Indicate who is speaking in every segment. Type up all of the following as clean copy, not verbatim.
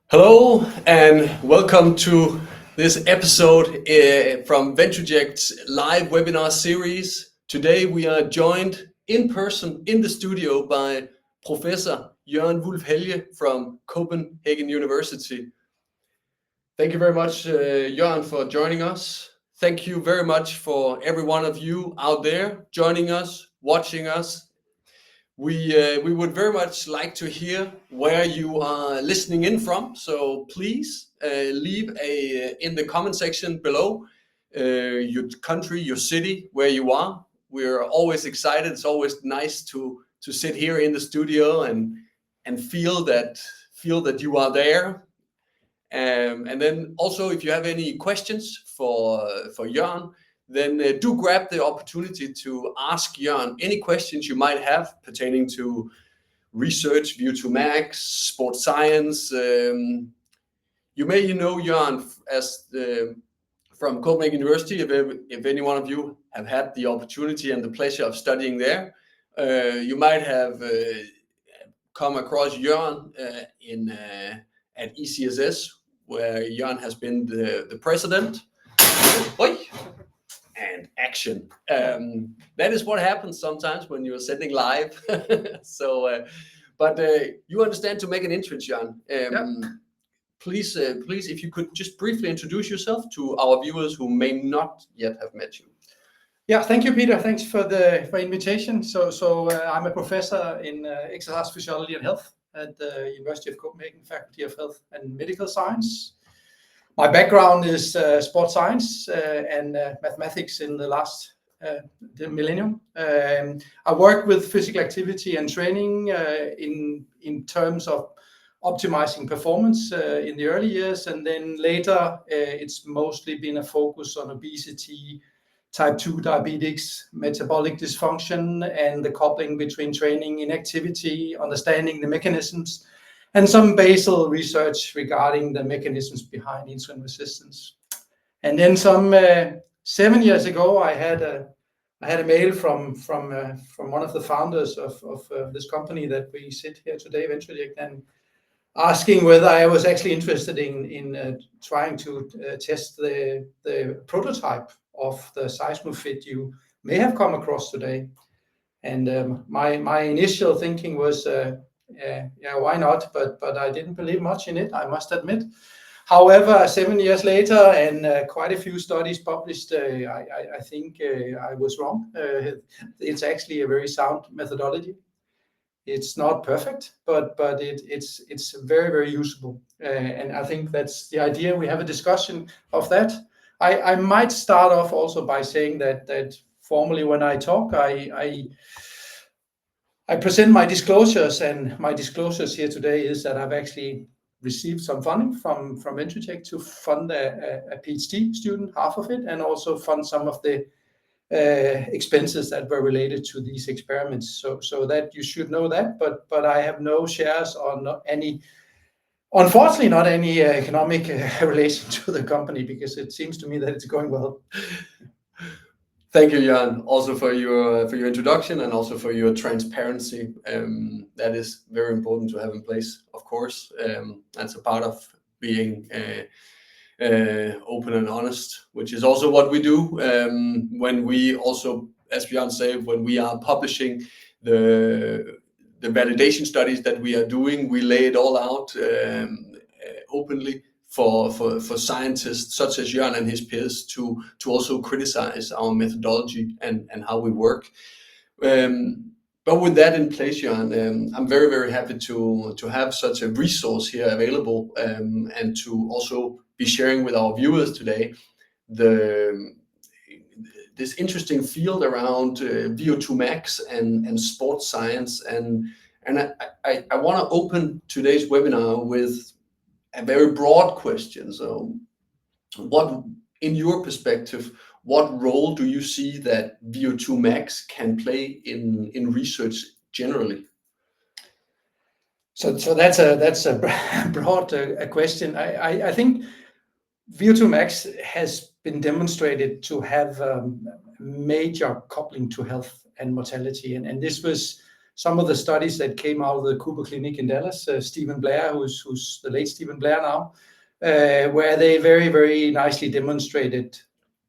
Speaker 1: Hello and welcome to this episode from VentureJect's live webinar series. Today we are joined in person in the studio by Professor Jørn Wulff Helge from Copenhagen University. Thank you very much, Jørn, for joining us. Thank you very much for every one of you out there joining us, watching us. We would very much like to hear where you are listening in from. So please leave in the comment section below your country, your city, where you are. We're always excited. It's always nice to sit here in the studio and feel that you are there. And then also, if you have any questions for Jørn, then do grab the opportunity to ask Jørn any questions you might have pertaining to research, VO2max, sports science. You may know Jørn from Copenhagen University, if any one of you have had the opportunity and the pleasure of studying there. You might have come across Jørn at ECSS, where Jørn has been the president. And action. That is what happens sometimes when you're sending live. But you understand to make an entrance, Jørn. Please, if you could just briefly introduce yourself to our viewers who may not yet have met you.
Speaker 2: Yeah, thank you, Peter. Thanks for the invitation. So I'm a professor in exercise physiology and health at the University of Copenhagen, Faculty of Health and Medical Science. My background is sports science and mathematics in the last millennium. I work with physical activity and training in terms of optimizing performance in the early years, and then later it's mostly been a focus on obesity, type 2 diabetes, metabolic dysfunction, and the coupling between training and activity, understanding the mechanisms, and some basal research regarding the mechanisms behind insulin resistance. And then some 7 years ago, I had a mail from one of the founders of this company that we sit here today, VentureJect, and asking whether I was actually interested in trying to test the prototype of the SeismoFit you may have come across today. And my initial thinking was, why not? But I didn't believe much in it, I must admit. However, 7 years later and quite a few studies published, I think I was wrong. It's actually a very sound methodology. It's not perfect, but it's very, very usable. And I think that's the idea. We have a discussion of that. I might start off also by saying that formally when I talk, I present my disclosures, and my disclosures here today is that I've actually received some funding from VentureJect to fund a PhD student, half of it, and also fund some of the expenses that were related to these experiments. So that you should know that, but I have no shares on unfortunately not any economic relation to the company, because it seems to me that it's going well.
Speaker 1: Thank you, Jørn, also for your introduction and also for your transparency. That is very important to have in place, of course. That's a part of being open and honest, which is also what we do when we also, as Jørn said, when we are publishing the validation studies that we are doing, we lay it all out openly for scientists such as Jørn and his peers to also criticize our methodology and how we work. But with that in place, Jørn, I'm very, very happy to have such a resource here available and to also be sharing with our viewers today this interesting field around VO2max and sports science. And I want to open today's webinar with a very broad question. So what, in your perspective, what role do you see that VO2max can play in research generally?
Speaker 2: So that's a broad question. I think VO2max has been demonstrated to have major coupling to health and mortality, and this was some of the studies that came out of the Cooper Clinic in Dallas, Stephen Blair, who's the late Stephen Blair now, where they very, very nicely demonstrated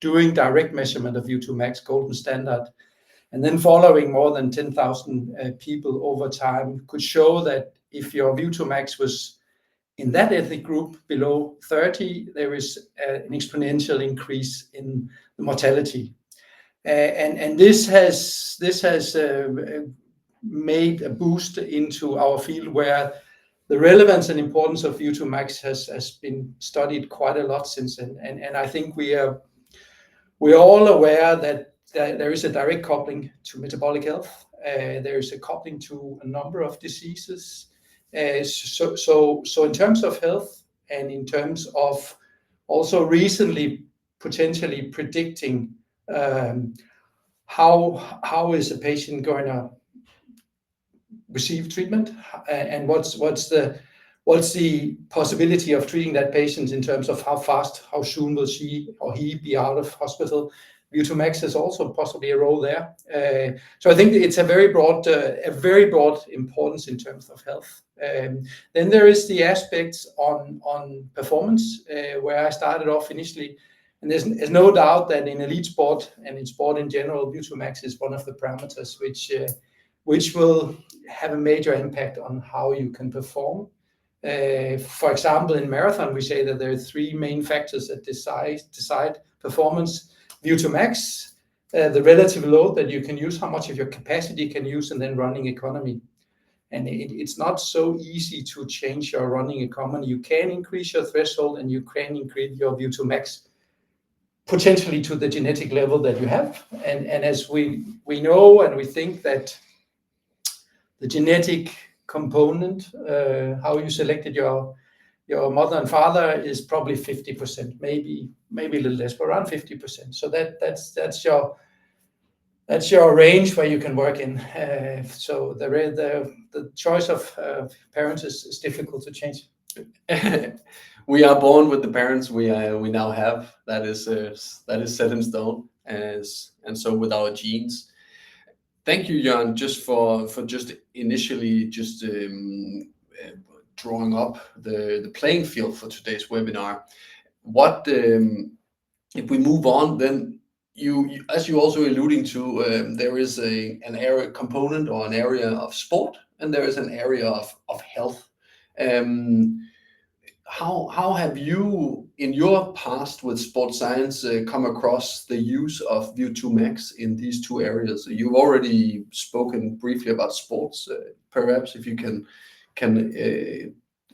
Speaker 2: doing direct measurement of VO2max, golden standard, and then following more than 10,000 people over time, could show that if your VO2max was in that ethnic group below 30, there is an exponential increase in the mortality. And this has made a boost into our field, where the relevance and importance of VO2max has been studied quite a lot since then. And I think we're all aware that there is a direct coupling to metabolic health. There is a coupling to a number of diseases. So in terms of health, and in terms of also recently potentially predicting how is a patient going to receive treatment, and what's the possibility of treating that patient in terms of how fast, how soon will she or he be out of hospital. VO2max has also possibly a role there. So I think it's a very broad importance in terms of health. Then there is the aspects on performance, where I started off initially. And there's no doubt that in elite sport and in sport in general, VO2max is one of the parameters which will have a major impact on how you can perform. For example, in marathon, we say that there are three main factors that decide performance: VO2max, the relative load that you can use, how much of your capacity you can use, and then running economy. And it's not so easy to change your running economy. You can increase your threshold, and you can increase your VO2max potentially to the genetic level that you have. And as we know, and we think that the genetic component, how you selected your mother and father, is probably 50%, maybe a little less, but around 50%. So that's your range where you can work in. So the choice of parents is difficult to change.
Speaker 1: We are born with the parents we now have. That is set in stone, and so with our genes. Thank you, Jørn, just for just initially drawing up the playing field for today's webinar. What if we move on, then you as you also alluding to, there is an area component or an area of sport, and there is an area of health. How have you, in your past with sports science, come across the use of VO2max in these two areas? You've already spoken briefly about sports. Perhaps if you can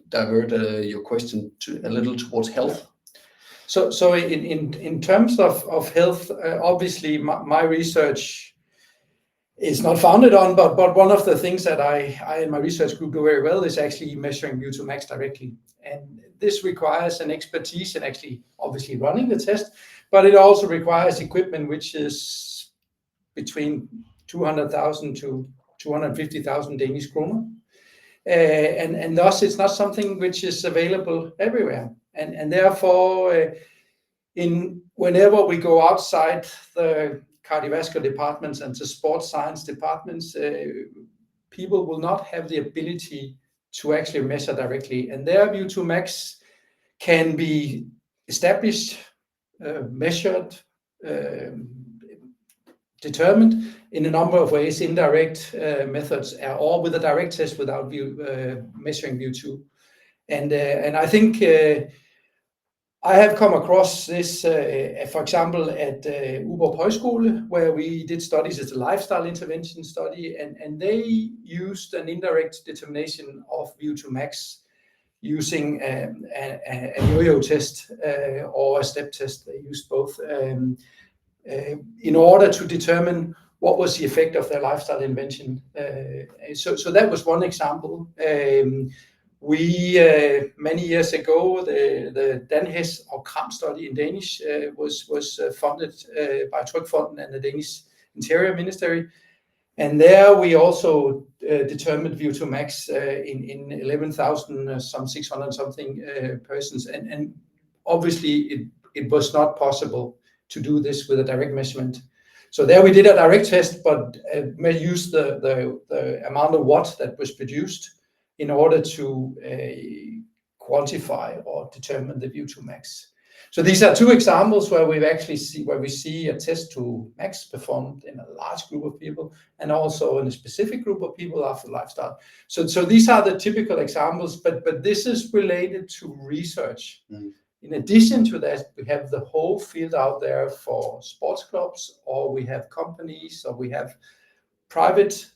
Speaker 1: divert your question a little towards health.
Speaker 2: So in terms of health, obviously my research is not founded on, but one of the things that I and my research group do very well is actually measuring VO2max directly. And this requires an expertise in actually obviously running the test, but it also requires equipment which is between 200,000 to 250,000 Danish kroner. And thus it's not something which is available everywhere. And therefore, whenever we go outside the cardiovascular departments and to sports science departments, people will not have the ability to actually measure directly. And their VO2max can be established, measured, determined in a number of ways, indirect methods, or with a direct test without measuring VO2. And I think I have come across this, for example, at Uber Højskole, where we did studies. It's a lifestyle intervention study, and they used an indirect determination of VO2max using a yo-yo test or a step test. They used both in order to determine what was the effect of their lifestyle intervention. So that was one example. We many years ago, the Danhes or Kram study in Danish was funded by Trygfonden and the Danish Interior Ministry, and there we also determined VO2max in 11,000 some 600 something persons, and obviously it was not possible to do this with a direct measurement. So there we did a direct test, but may use the amount of watt that was produced in order to quantify or determine the VO2max. So these are two examples where we see a test to max performed in a large group of people and also in a specific group of people after lifestyle. So these are the typical examples, but this is related to research. Mm. In addition to that, we have the whole field out there for sports clubs, or we have companies, or we have private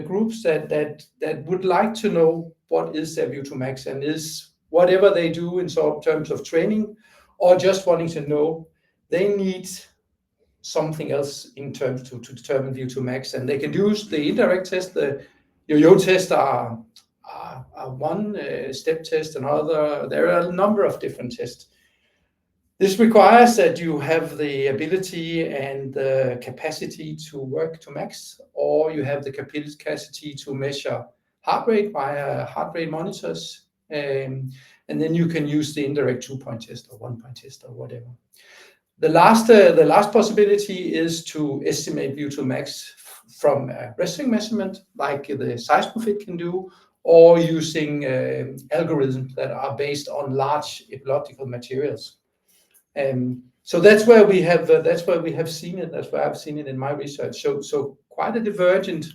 Speaker 2: groups that would like to know what is their VO2max and is whatever they do in terms of training, or just wanting to know, they need something else in terms to determine VO2max, and they can use the indirect test. The yo-yo test are one step test, another. There are a number of different tests. This requires that you have the ability and the capacity to work to max, or you have the capacity to measure heart rate via heart rate monitors, and then you can use the indirect 2-point test or 1-point test or whatever. The last possibility is to estimate VO2max from a wrestling measurement, like the Seismofit can do, or using algorithms that are based on large ecological materials. So that's where we have seen it. That's where I've seen it in my research. So quite a divergent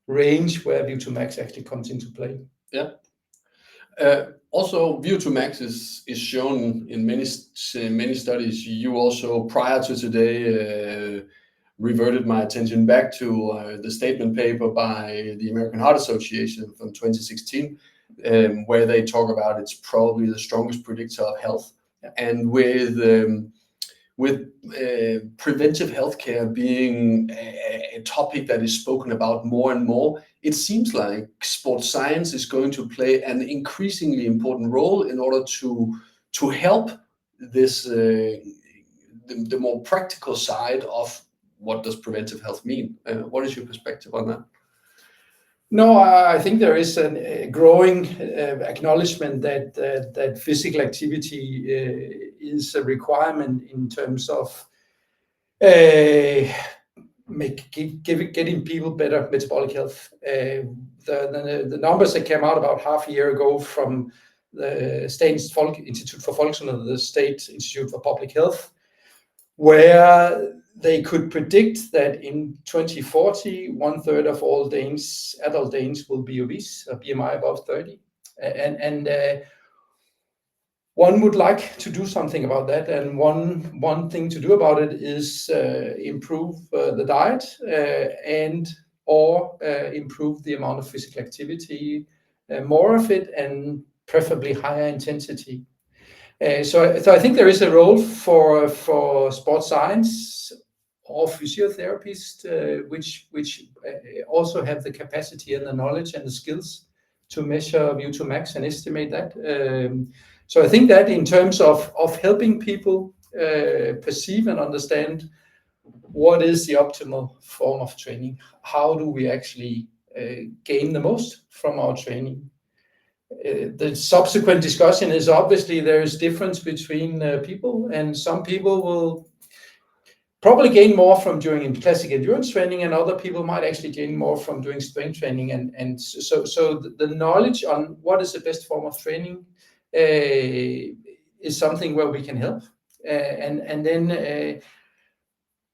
Speaker 2: range where VO2max actually comes into play.
Speaker 1: Yeah. Also, VO2max is shown in many studies. You also, prior to today, reverted my attention back to the statement paper by the American Heart Association from 2016, where they talk about it's probably the strongest predictor of health. Yeah. And with preventive healthcare being a topic that is spoken about more and more, it seems like sports science is going to play an increasingly important role in order to help this the more practical side of what does preventive health mean. What is your perspective on that?
Speaker 2: No, I think there is a growing acknowledgement that physical activity is a requirement in terms of getting people better metabolic health. The numbers that came out about half a year ago from the Statens Institute for Folkesundhed, the State Institute for Public Health, where they could predict that in 2040, 1/3 of all adult Danes will be obese, a BMI above 30. And one would like to do something about that. And one thing to do about it is improve the diet or improve the amount of physical activity, more of it, and preferably higher intensity. So I think there is a role for sports science or physiotherapists, which also have the capacity and the knowledge and the skills to measure VO2max and estimate that. So I think that in terms of helping people perceive and understand what is the optimal form of training, how do we actually gain the most from our training. The subsequent discussion is obviously there is difference between people, and some people will probably gain more from doing classic endurance training, and other people might actually gain more from doing strength training. And so the knowledge on what is the best form of training is something where we can help. And then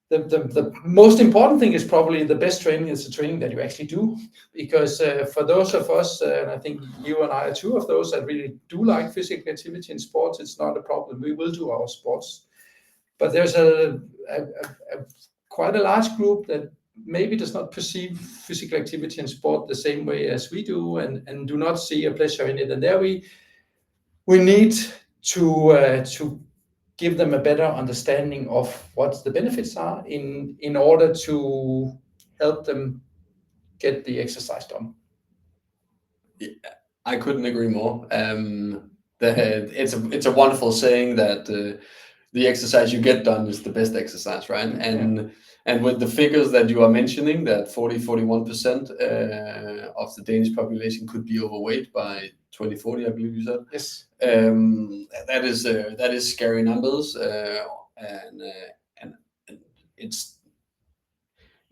Speaker 2: the most important thing is probably the best training is the training that you actually do, because for those of us, and I think you and I are two of those that really do like physical activity in sports, it's not a problem. We will do our sports, but there's quite a large group that maybe does not perceive physical activity in sport the same way as we do, and do not see a pleasure in it. And there we need to give them a better understanding of what the benefits are in order to help them get the exercise done.
Speaker 1: Yeah, I couldn't agree more. It's a wonderful saying that the exercise you get done is the best exercise, right? And with the figures that you are mentioning, that 41% of the Danish population could be overweight by 2040, I believe you said.
Speaker 2: Yes.
Speaker 1: That is scary numbers, and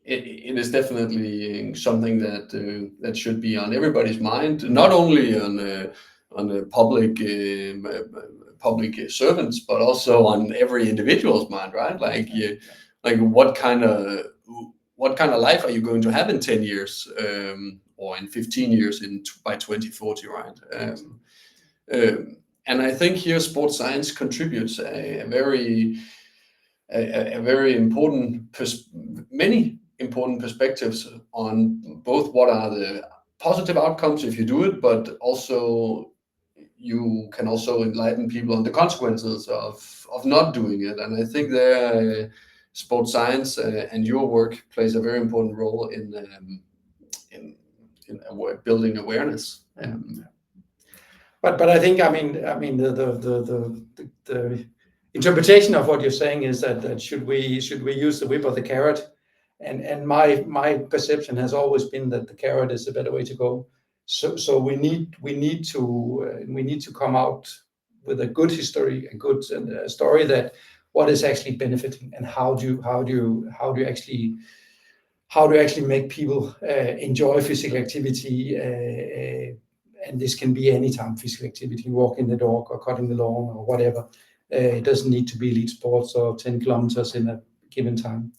Speaker 1: it is definitely something that should be on everybody's mind, not only on the public servants, but also on every individual's mind, right? Like what kind of life are you going to have in 10 years, or in 15 years, by 2040, right? And I think here sports science contributes a very important many important perspectives on both what are the positive outcomes if you do it, but also you can also enlighten people on the consequences of not doing it. And I think there sports science and your work plays a very important role in building awareness.
Speaker 2: But I think the interpretation of what you're saying is that should we use the whip or the carrot? And my perception has always been that the carrot is a better way to go. So we need to come out with a good history, a good story that what is actually benefiting, and how do you actually make people enjoy physical activity, and this can be any time physical activity, walking the dog or cutting the lawn or whatever. It doesn't need to be elite sports or 10 kilometers in a given time.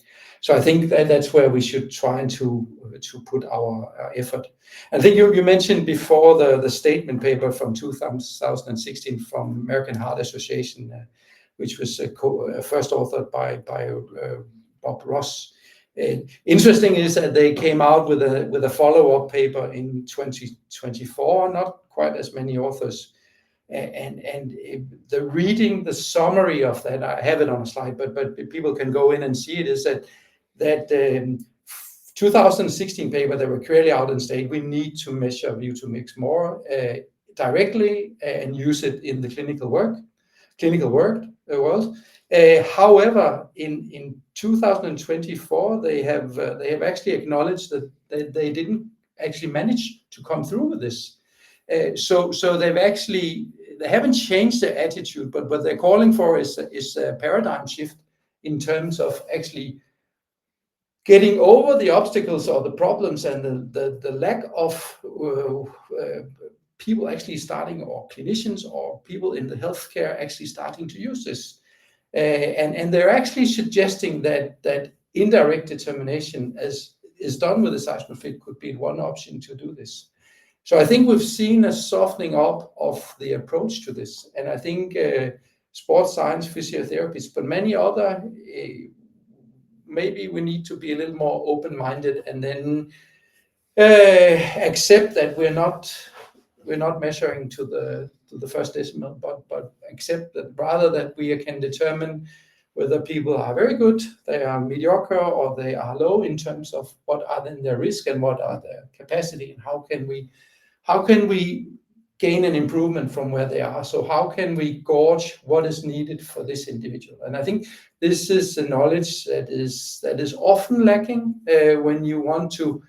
Speaker 2: So I think that's where we should try to put our effort. I think you mentioned before the statement paper from 2016 from American Heart Association, which was first authored by Bob Ross. Interesting is that they came out with a follow-up paper in 2024, not quite as many authors. And the summary of that, I have it on a slide, but people can go in and see it, is that 2016 paper, they were clearly out and state we need to measure VO2max more directly and use it in the clinical world. However, in 2024, they have actually acknowledged that they didn't actually manage to come through with this. So they haven't changed their attitude, but what they're calling for is a paradigm shift in terms of actually getting over the obstacles or the problems and the lack of people actually starting, or clinicians or people in the healthcare actually starting to use this. And they're actually suggesting that indirect determination, as is done with the seismic fit, could be one option to do this. So I think we've seen a softening up of the approach to this. And I think sports science physiotherapists, but many other, maybe we need to be a little more open-minded, and then accept that we're not measuring to the first decimal, but accept that rather that we can determine whether people are very good, they are mediocre, or they are low in terms of what are then their risk and what are their capacity, and how can we gain an improvement from where they are. So how can we gauge what is needed for this individual? And I think this is a knowledge that is often lacking when you want to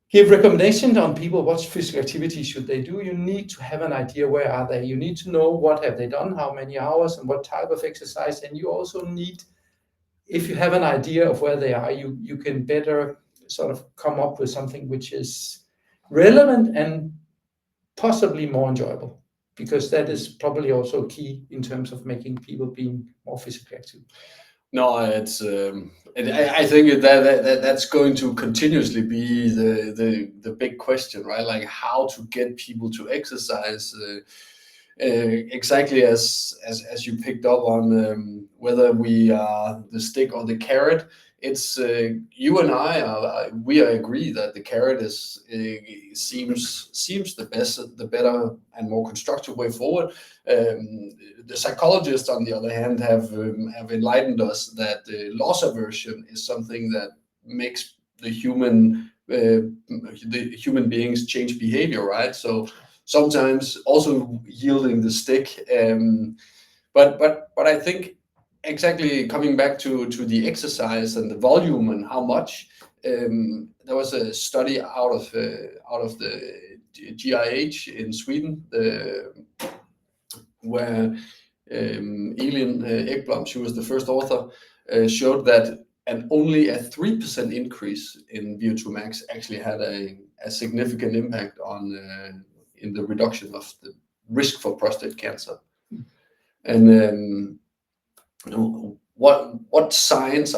Speaker 2: give recommendations on people what physical activity should they do. You need to have an idea, where are they? You need to know what have they done, how many hours, and what type of exercise. And you also need, if you have an idea of where they are, you can better sort of come up with something which is relevant and possibly more enjoyable, because that is probably also key in terms of making people being more physically active.
Speaker 1: No, it's I think that's going to continuously be the big question, right? Like how to get people to exercise. Exactly as you picked up on, whether we are the stick or the carrot. It's you and we agree that the carrot seems the better and more constructive way forward. The psychologists, on the other hand, have enlightened us that loss aversion is something that makes the human beings change behavior, right? So sometimes also yielding the stick, but I think, exactly, coming back to the exercise and the volume and how much, there was a study out of the GIH in Sweden, where Elin Ekblom, she was the first author, showed that and only a 3% increase in VO2max actually had a significant impact on in the reduction of the risk for prostate cancer. And what signs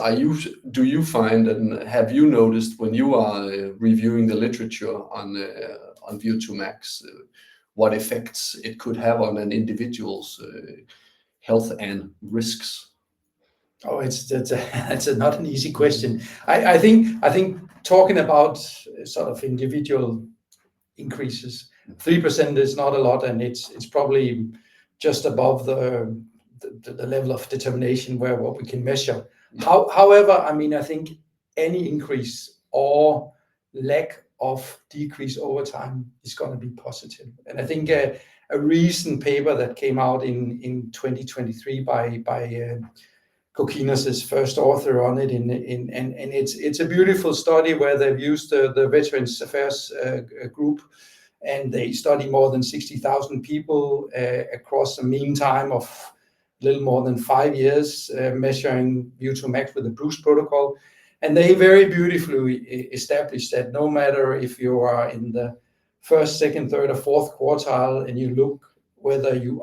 Speaker 1: do you find, and have you noticed when you are reviewing the literature on VO2max, what effects it could have on an individual's health and risks?
Speaker 2: Oh, that's not an easy question. I think talking about sort of individual increases, 3% is not a lot, and it's probably just above the level of determination where what we can measure. However, I mean, I think any increase or lack of decrease over time is going to be positive. And I think a recent paper that came out in 2023 by Kokinas is first author on it, and it's a beautiful study where they've used the Veterans Affairs group, and they study more than 60,000 people across a mean time of a little more than 5 years, measuring VO2max with the Bruce protocol. And they very beautifully established that no matter if you are in the first, second, third, or fourth quartile, and you look whether you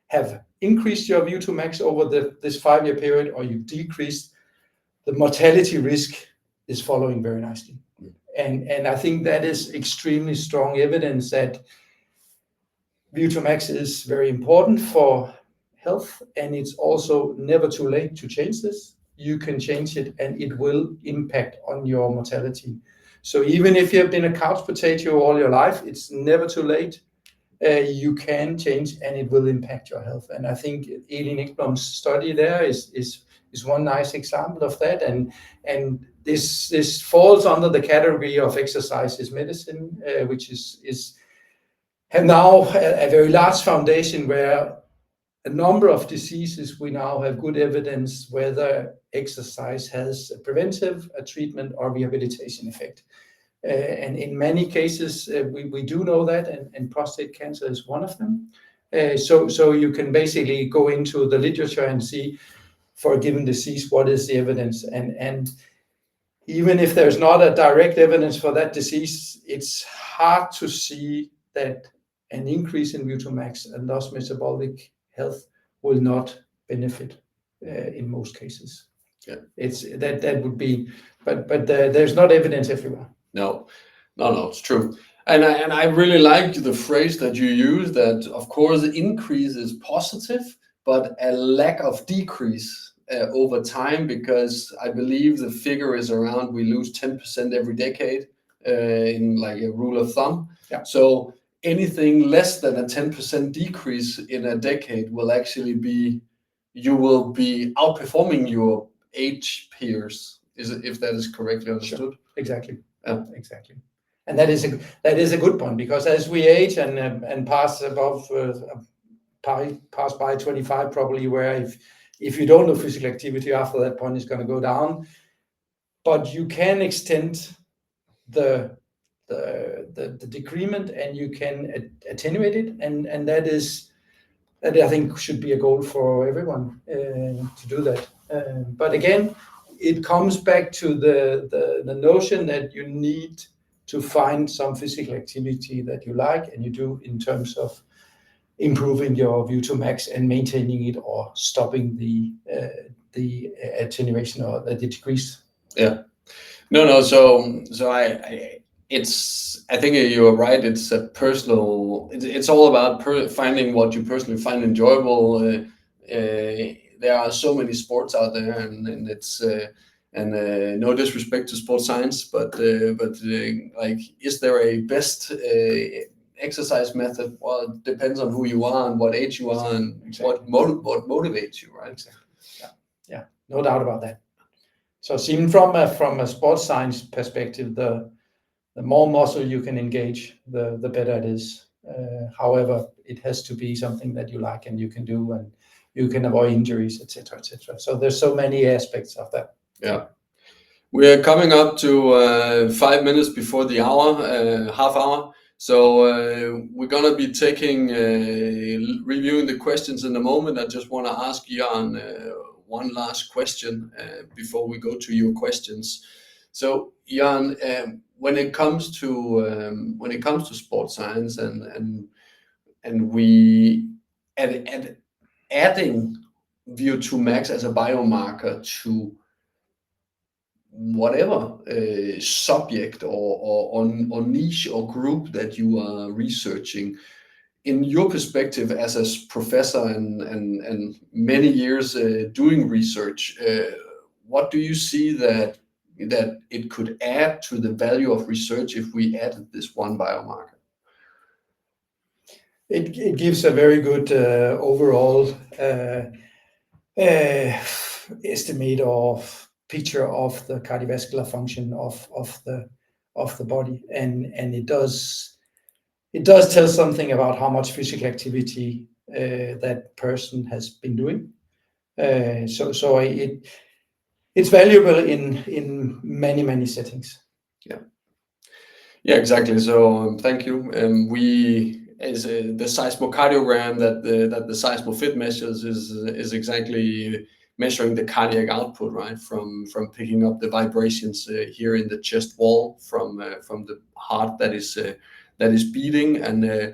Speaker 2: have increased your VO2max over this 5-year period or you decreased, the mortality risk is following very nicely. And I think that is extremely strong evidence that VO2max is very important for health, and it's also never too late to change this. You can change it and it will impact on your mortality. So even if you have been a couch potato all your life, it's never too late. You can change and it will impact your health. And I think Elin Ekblom's study there is one nice example of that. And this falls under the category of exercise is medicine, which have now a very large foundation where a number of diseases we now have good evidence whether exercise has a preventive, a treatment, or rehabilitation effect. And in many cases, we do know that, and prostate cancer is one of them. So you can basically go into the literature and see for a given disease, what is the evidence? And even if there's not a direct evidence for that disease, it's hard to see that an increase in VO2max and thus metabolic health will not benefit in most cases.
Speaker 1: Yeah,
Speaker 2: it's that would be, but there's not evidence everywhere.
Speaker 1: No, it's true. And I really like the phrase that you use, that of course increase is positive, but a lack of decrease over time, because I believe the figure is around we lose 10% every decade in like a rule of thumb.
Speaker 2: Yeah.
Speaker 1: So anything less than a 10% decrease in a decade will actually be, you will be outperforming your age peers, if that is correctly understood?
Speaker 2: Sure. Exactly.
Speaker 1: Yeah.
Speaker 2: Exactly. And that is a good point, because as we age and pass by 25 probably, where if you don't do physical activity after that point, it's going to go down, but you can extend the decrement and you can attenuate it, and that I think should be a goal for everyone to do that. But again, it comes back to the notion that you need to find some physical activity that you like and you do in terms of improving your VO2max and maintaining it or stopping the attenuation or the decrease.
Speaker 1: Yeah. No. So I think you're right. It's a personal. It's all about finding what you personally find enjoyable. There are so many sports out there, and it's no disrespect to sports science, but like, is there a best exercise method? Well, it depends on who you are and what age you are and exactly. what motivates you, right?
Speaker 2: Exactly. Yeah, no doubt about that. So seen from a sports science perspective, the more muscle you can engage, the better it is. However, it has to be something that you like and you can do, and you can avoid injuries, etc., etc. So there's so many aspects of that.
Speaker 1: Yeah. We are coming up to 5 minutes before the hour, half hour. So we're going to be taking, reviewing the questions in a moment. I just want to ask Jørn, one last question before we go to your questions. So, Jørn, when it comes to sports science and adding VO2max as a biomarker to whatever subject or niche or group that you are researching, in your perspective as a professor and many years doing research, what do you see that it could add to the value of research if we added this one biomarker?
Speaker 2: It gives a very good overall estimate of picture of the cardiovascular function of the body, and it does tell something about how much physical activity that person has been doing. So it's valuable in many settings.
Speaker 1: Yeah, exactly. So thank you. The seismocardiogram that the SeismoFit measures is exactly measuring the cardiac output, right, from picking up the vibrations here in the chest wall from the heart that is beating. And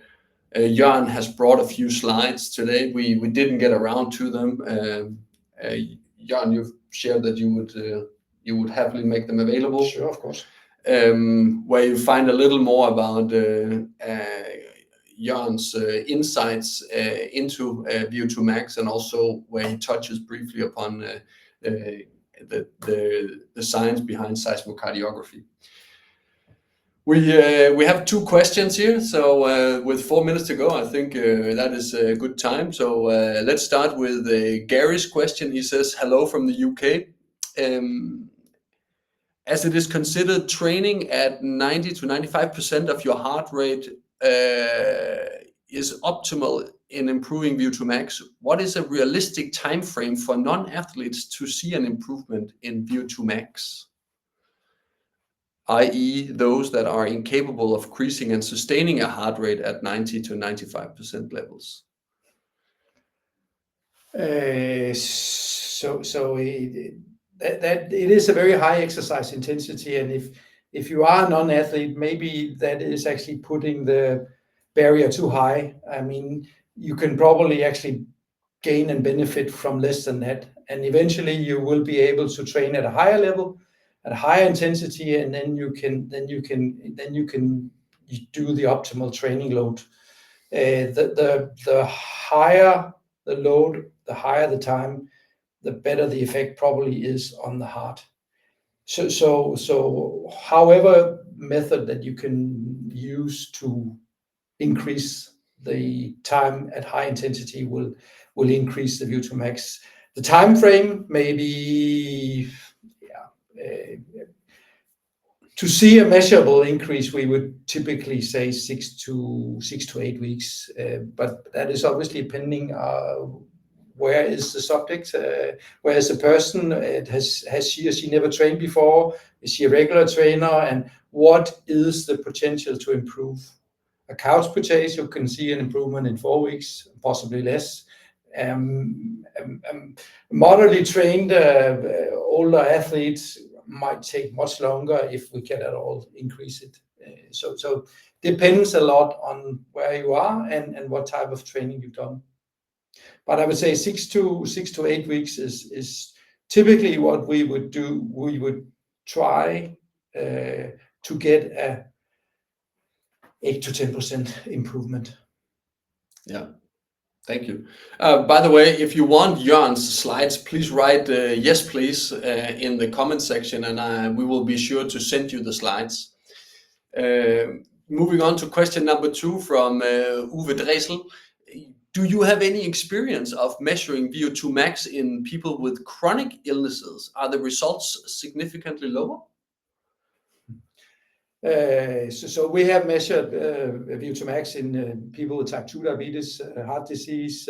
Speaker 1: Jørn has brought a few slides today. We didn't get around to them. Jørn, you've shared that you would happily make them available.
Speaker 2: Sure, of course.
Speaker 1: Where you find a little more about Jørn's insights into VO2max, and also where he touches briefly upon the science behind seismocardiography. We have two questions here, so with 4 minutes to go, I think that is a good time. So let's start with Gary's question. He says, hello from the UK. As it is considered training at 90 to 95% of your heart rate is optimal in improving VO2max, what is a realistic time frame for non-athletes to see an improvement in VO2max, i.e. those that are incapable of increasing and sustaining a heart rate at 90 to 95% levels?
Speaker 2: That it is a very high exercise intensity, and if you are a non-athlete, maybe that is actually putting the barrier too high. I mean, you can probably actually gain and benefit from less than that, and eventually you will be able to train at a higher level, at a higher intensity, and then you can do the optimal training load. The higher the load, the higher the time, the better the effect probably is on the heart. So however method that you can use to increase the time at high intensity will increase the VO2max. The time frame maybe, to see a measurable increase, we would typically say 6 to 8 weeks, but that is obviously depending where is the subject, where is the person, has she or she never trained before, is she a regular trainer, and what is the potential to improve. A couch potato, you can see an improvement in 4 weeks, possibly less. Moderately trained older athletes might take much longer if we can at all increase it. So depends a lot on where you are and what type of training you've done. But I would say 6 to 8 weeks is typically what we would do. We would try to get a 8 to 10% improvement.
Speaker 1: Yeah, thank you. By the way, if you want Jørn's slides, please write yes, please, in the comment section, and we will be sure to send you the slides. Moving on to question number 2 from Uwe Dresel. Do you have any experience of measuring VO2max in people with chronic illnesses? Are the results significantly lower?
Speaker 2: So we have measured VO2max in people with type 2 diabetes, heart disease,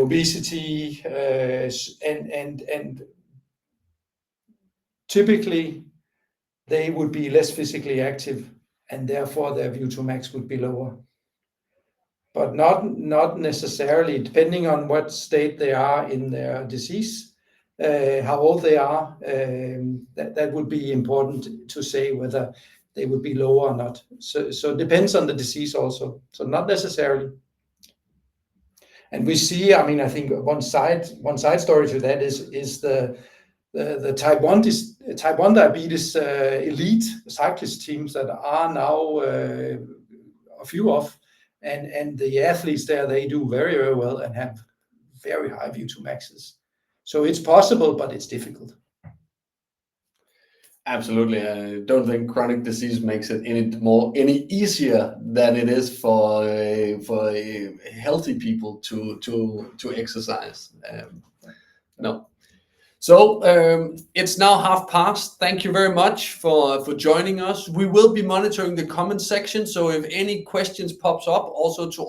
Speaker 2: obesity, and typically they would be less physically active, and therefore their VO2max would be lower. but not necessarily, depending on what state they are in their disease, how old they are. That would be important to say whether they would be lower or not. So it depends on the disease also. So not necessarily. And we see, I mean, I think one side story to that is the type 1 diabetes elite cyclist teams that are now a few of, and the athletes there, they do very, very well and have very high VO2maxes. So it's possible, but it's difficult.
Speaker 1: Absolutely. I don't think chronic disease makes it any easier than it is for healthy people to exercise. No. So it's now 1:30. Thank you very much for joining us. We will be monitoring the comment section. So if any questions pops up, also to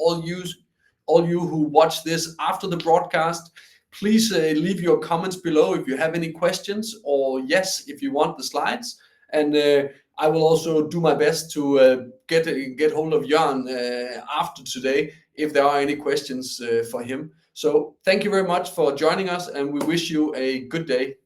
Speaker 1: all you who watch this after the broadcast, please leave your comments below if you have any questions, or yes, if you want the slides. And I will also do my best to get hold of Jørn after today if there are any questions for him. So thank you very much for joining us, and we wish you a good day.